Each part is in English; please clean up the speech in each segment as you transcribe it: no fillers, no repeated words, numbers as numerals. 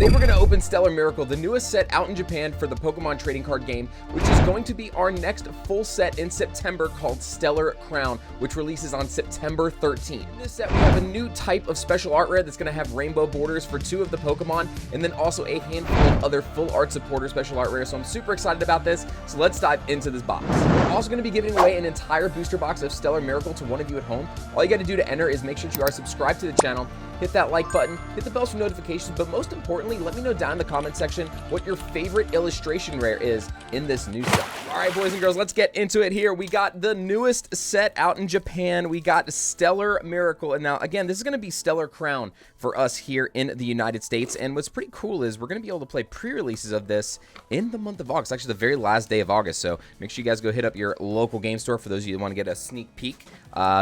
Today we're going to open Stellar Miracle, the newest set out in Japan for the Pokemon trading card game, which is going to be our next full set in September called Stellar Crown, which releases on September 13th. In this set we have a new type of special art rare that's going to have rainbow borders for 2 of the Pokemon, and then also a handful of other full art supporter special art rares, so I'm super excited about this, so let's dive into this box. We're also going to be giving away an entire booster box of Stellar Miracle to one of you at home. All you got to do to enter is make sure you are subscribed to the channel, hit that like button, hit the bells for notifications, but most importantly, let me know down in the comment section what your favorite illustration rare is in this new set. All right, boys and girls, let's get into it here. We got the newest set out in Japan. We got Stellar Miracle. And now, again, this is going to be Stellar Crown for us here in the United States. And what's pretty cool is we're going to be able to play pre-releases of this in the month of August, actually the very last day of August. So make sure you guys go hit up your local game store for those of you who want to get a sneak peek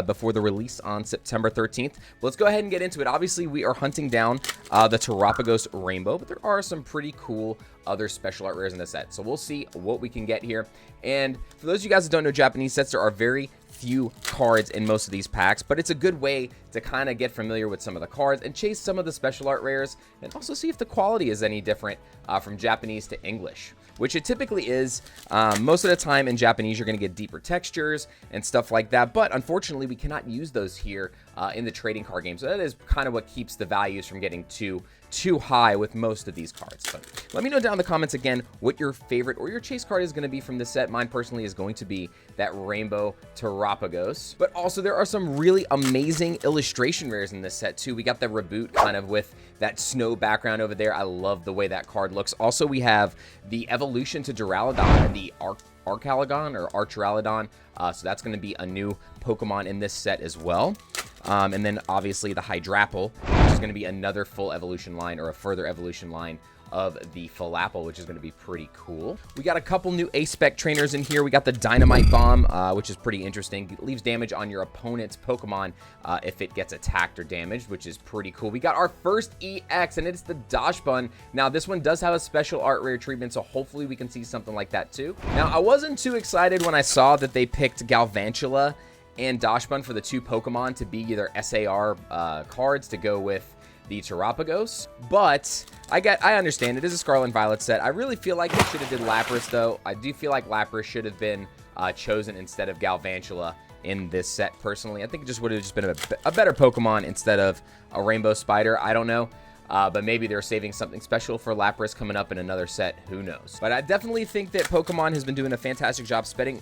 before the release on September 13th. But let's go ahead and get into it. Obviously, we are hunting down the Terapagos Rainbow, but there are some pretty cool other special art rares in the set. So we'll see what we can get here. And for those of you guys that don't know Japanese sets, there are very few cards in most of these packs, but it's a good way to kind of get familiar with some of the cards and chase some of the special art rares, and also see if the quality is any different from Japanese to English, which it typically is. Most of the time in Japanese, you're going to get deeper textures and stuff like that, but unfortunately, we cannot use those here in the trading card game. So that is kind of what keeps the values from getting too high with most of these cards. But let me know down in the comments again what your favorite or your chase card is going to be from this set. Mine personally is going to be that Rainbow Terapagos. But also there are some really amazing illustration rares in this set too. We got the Reboot kind of with that snow background over there. I love the way that card looks. Also, we have the evolution to Duraludon and the Archaludon or Archaludon. So that's going to be a new Pokemon in this set as well. And then obviously the Hydrapple, which is going to be another full evolution line or a further evolution line of the Falapple, which is going to be pretty cool. We got a couple new A-Spec trainers in here. We got the Dynamite Bomb, which is pretty interesting. It leaves damage on your opponent's Pokemon if it gets attacked or damaged, which is pretty cool. We got our first EX, and it's the Dachshund. Now, this one does have a special art rare treatment, so hopefully we can see something like that too. Now, I wasn't too excited when I saw that they picked Galvantula and Dachshund for the 2 Pokemon to be either SAR cards to go with the Terapagos, but I understand it is a Scarlet and Violet set. I really feel like they should have did Lapras though. I do feel like Lapras should have been chosen instead of Galvantula in this set personally. I think it just would have just been a better Pokemon instead of a Rainbow Spider. I don't know. But maybe they're saving something special for Lapras coming up in another set. Who knows? But I definitely think that Pokemon has been doing a fantastic job spreading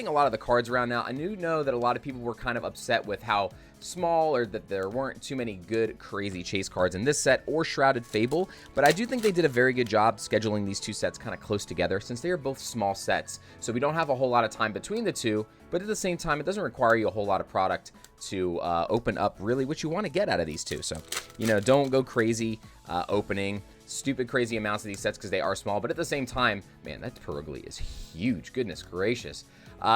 a lot of the cards around now. I do know that a lot of people were kind of upset with how small or that there weren't too many good crazy chase cards in this set or Shrouded Fable, but I do think they did a very good job scheduling these 2 sets kind of close together since they are both small sets. So we don't have a whole lot of time between the 2, but at the same time, it doesn't require you a whole lot of product to open up really what you want to get out of these 2. So, you know, don't go crazy opening stupid crazy amounts of these sets because they are small, but at the same time, man, that Perugly is huge. Goodness gracious.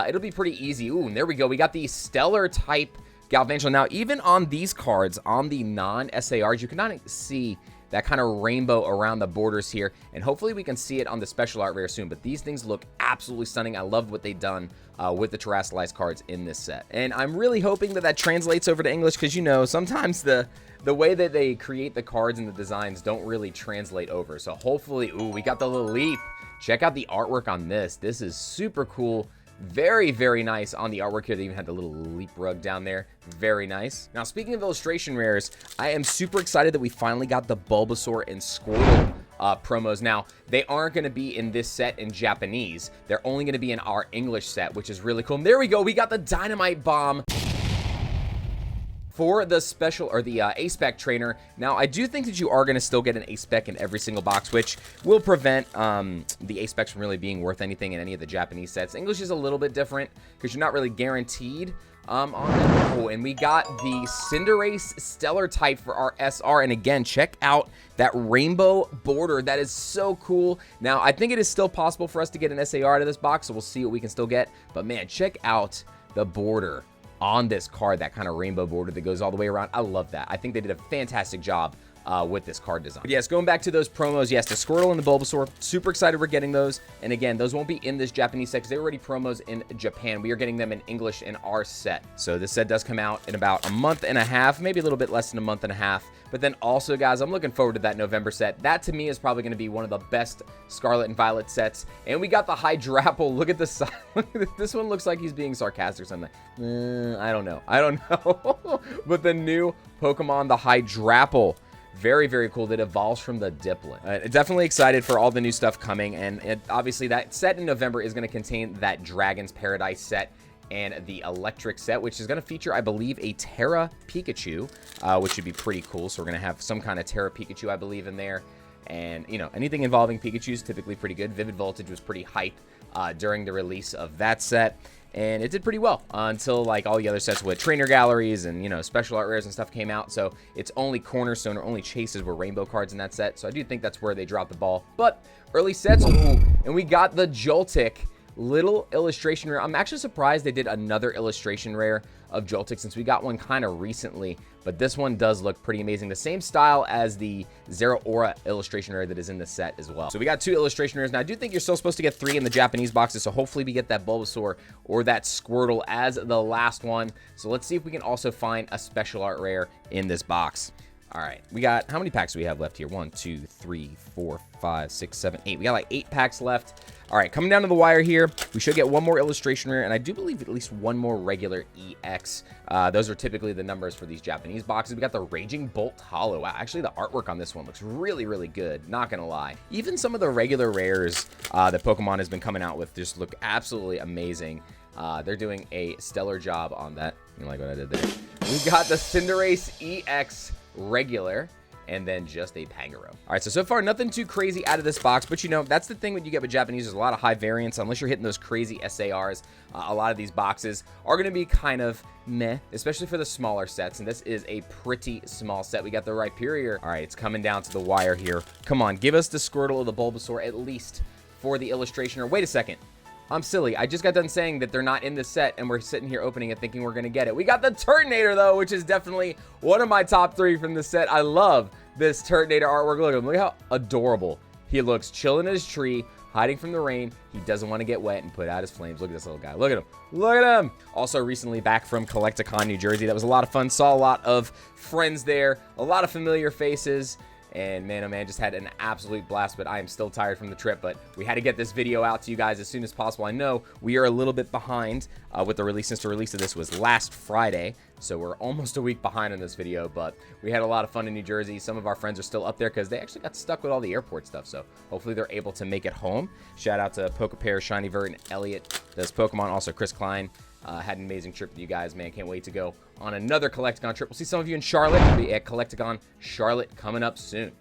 It'll be pretty easy. Ooh, and there we go. We got the Stellar type Galvantula. Now, even on these cards, on the non-SARs, you cannot see that kind of rainbow around the borders here, and hopefully we can see it on the special art rare soon, but these things look absolutely stunning. I love what they've done with the Terastallized cards in this set, and I'm really hoping that that translates over to English, because, you know, sometimes the way that they create the cards and the designs don't really translate over, so hopefully. Ooh, we got the little leaf. Check out the artwork on this. This is super cool. Very, very nice on the artwork here. They even had the little leap rug down there. Very nice. Now, speaking of illustration rares, I am super excited that we finally got the Bulbasaur and Squirtle promos. Now, they aren't going to be in this set in Japanese. They're only going to be in our English set, which is really cool. And there we go. We got the Dynamite Bomb for the special or the A-Spec trainer. Now, I do think that you are going to still get an A-Spec in every single box, which will prevent the A-Specs from really being worth anything in any of the Japanese sets. English is a little bit different because you're not really guaranteed on that. Oh, and we got the Cinderace Stellar type for our SR. And again, check out that rainbow border. That is so cool. Now, I think it is still possible for us to get an SAR out of this box, so we'll see what we can still get. But man, check out the border on this card, that kind of rainbow border that goes all the way around. I love that. I think they did a fantastic job with this card design. But yes, going back to those promos, yes, the Squirtle and the Bulbasaur, super excited we're getting those. And again, those won't be in this Japanese set because they're already promos in Japan. We are getting them in English in our set. So this set does come out in about a month and a half, maybe a little bit less than a month and a half. But then also, guys, I'm looking forward to that November set. That, to me, is probably going to be one of the best Scarlet and Violet sets. And we got the Hydrapple. Look at the side. This one looks like he's being sarcastic or something. I don't know. But the new Pokemon, the Hydrapple. Very, very cool. That evolves from the Dipplin. Definitely excited for all the new stuff coming. And obviously, that set in November is going to contain that Dragon's Paradise set and the Electric set, which is going to feature, I believe, a Terra Pikachu, which would be pretty cool. So we're going to have some kind of Terra Pikachu, I believe, in there. And, you know, anything involving Pikachu is typically pretty good. Vivid Voltage was pretty hype during the release of that set. And it did pretty well until, like, all the other sets with trainer galleries and, you know, special art rares and stuff came out. So it's only Cornerstone or only Chases were rainbow cards in that set. So I do think that's where they dropped the ball. But early sets, ooh, and we got the Joltik little illustration rare. I'm actually surprised they did another illustration rare of Joltik since we got one kind of recently, but this one does look pretty amazing. The same style as the Zeraora illustration rare that is in the set as well. So we got 2 illustration rares. Now I do think you're still supposed to get 3 in the Japanese boxes, so hopefully we get that Bulbasaur or that Squirtle as the last one. So let's see if we can also find a special art rare in this box. All right, we got, how many packs do we have left here? 1, 2, 3, 4, 5, 6, 7, 8. We got like 8 packs left. All right, coming down to the wire here, we should get one more illustration rare, and I do believe at least one more regular EX. Those are typically the numbers for these Japanese boxes. We got the Raging Bolt Hollow. Wow, actually, the artwork on this one looks really, really good, not gonna lie. Even some of the regular rares that Pokemon has been coming out with just look absolutely amazing. They're doing a stellar job on that. You like what I did there? We got the Cinderace EX regular, and then just a Pangoro. All right, so far, nothing too crazy out of this box, but you know, that's the thing when you get with Japanese, there's a lot of high variance, unless you're hitting those crazy SARs. A lot of these boxes are gonna be kind of meh, especially for the smaller sets, and this is a pretty small set. We got the Rhyperior. All right, it's coming down to the wire here. Come on, give us the Squirtle or the Bulbasaur at least for the illustration, or wait a second. I'm silly. I just got done saying that they're not in this set, and we're sitting here opening it thinking we're going to get it. We got the Turtonator, though, which is definitely one of my top 3 from the set. I love this Turtonator artwork. Look at him. Look how adorable. He looks chilling in his tree, hiding from the rain. He doesn't want to get wet and put out his flames. Look at this little guy. Look at him. Look at him. Also, recently back from Collecticon, New Jersey. That was a lot of fun. Saw a lot of friends there. A lot of familiar faces. And man, oh man, just had an absolute blast, but I am still tired from the trip, but we had to get this video out to you guys as soon as possible. I know we are a little bit behind with the release, since the release of this was last Friday, so we're almost a week behind on this video, but we had a lot of fun in New Jersey. Some of our friends are still up there because they actually got stuck with all the airport stuff, so hopefully they're able to make it home. Shout out to Pokepair, Shiny Vert, and Elliot does Pokemon, also Chris Klein. Had an amazing trip with you guys, man. Can't wait to go on another Collecticon trip. We'll see some of you in Charlotte. We'll be at Collecticon Charlotte coming up soon.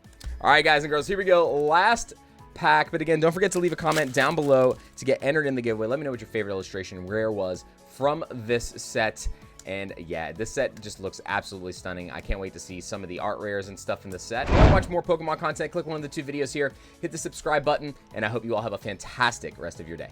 All right, guys and girls, here we go. Last pack. But again, don't forget to leave a comment down below to get entered in the giveaway. Let me know what your favorite illustration rare was from this set. And yeah, this set just looks absolutely stunning. I can't wait to see some of the art rares and stuff in the set. If you want to watch more Pokemon content, click one of the 2 videos here. Hit the subscribe button. And I hope you all have a fantastic rest of your day.